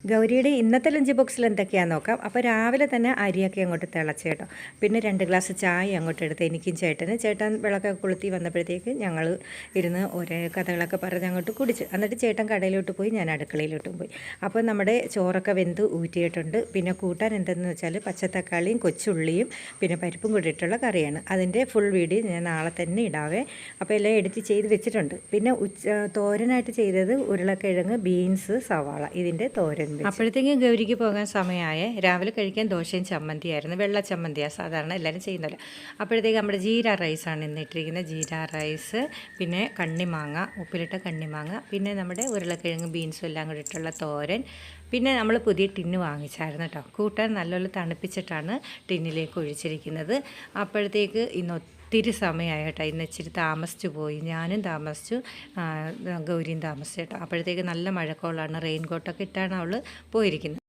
ഗൗരിയുടെ ഇന്നത്തെ ലഞ്ച് ബോക്സിൽ എന്തൊക്കെയാണെന്ന് നോക്കാം. അപ്പോൾ രാവിലെ തന്നെ അരിയൊക്കെ അങ്ങോട്ട് തിളച്ച് കേട്ടോ. പിന്നെ 2 ഗ്ലാസ് ചായ അങ്ങോട്ട് എടുത്ത് എനിക്കും ചേട്ടൻ വിളക്കൊക്കെ കൊളുത്തി വന്നപ്പോഴത്തേക്ക് ഞങ്ങൾ ഇരുന്ന് ഒരേ കഥകളൊക്കെ പറഞ്ഞ് അങ്ങോട്ട് കുടിച്ച്. എന്നിട്ട് ചേട്ടൻ കടയിലോട്ട് പോയി, ഞാൻ അടുക്കളയിലോട്ടും പോയി. അപ്പോൾ നമ്മുടെ ചോറൊക്കെ വെന്ത് ഊറ്റിയിട്ടുണ്ട്. പിന്നെ കൂട്ടാൻ എന്തെന്ന് വെച്ചാൽ പച്ചത്തക്കാളിയും കൊച്ചുള്ളിയും പിന്നെ പരിപ്പും കൂടിയിട്ടുള്ള കറിയാണ്. അതിൻ്റെ ഫുൾ വീഡിയോ ഞാൻ നാളെ തന്നെ ഇടാവേ. അപ്പോൾ എല്ലാം എഡിറ്റ് ചെയ്ത് വെച്ചിട്ടുണ്ട്. പിന്നെ തോരനായിട്ട് ചെയ്തത് ഉരുളക്കിഴങ്ങ്, ബീൻസ്, സവാള, ഇതിൻ്റെ തോരൻ. അപ്പോഴത്തേക്കും ഗൗരിക്ക് പോകാൻ സമയമായ. രാവിലെ കഴിക്കാൻ ദോശയും ചമ്മന്തിയായിരുന്നു. വെള്ള ചമ്മന്തിയാണ് സാധാരണ എല്ലാവരും ചെയ്യുന്നത്. അപ്പോഴത്തേക്ക് നമ്മുടെ ജീര റൈസാണ് ഇന്ന് ഇട്ടിരിക്കുന്നത്. ജീര റൈസ്, പിന്നെ കണ്ണിമാങ്ങ, ഉപ്പിലിട്ട കണ്ണിമാങ്ങ, പിന്നെ നമ്മുടെ ഉരുളക്കിഴങ്ങ്, ബീൻസും എല്ലാം കൂടി ഇട്ടുള്ള തോരൻ. പിന്നെ നമ്മൾ പുതിയ ടിന്ന് വാങ്ങിച്ചായിരുന്നു കേട്ടോ. കൂട്ടാൻ നല്ലപോലെ തണുപ്പിച്ചിട്ടാണ് ടിന്നിലേക്ക് ഒഴിച്ചിരിക്കുന്നത്. അപ്പോഴത്തേക്ക് ഇന്ന് ഒത്തിരി സമയമായി കേട്ടോ. ഇന്ന് ഇച്ചിരി താമസിച്ചു പോയി. ഞാനും താമസിച്ചു, ഗൗരിയും താമസിച്ചു കേട്ടോ. അപ്പോഴത്തേക്ക് നല്ല മഴക്കോളാണ്. റെയിൻ കോട്ടൊക്കെ ഇട്ടാണ് അവൾ പോയിരിക്കുന്നത്.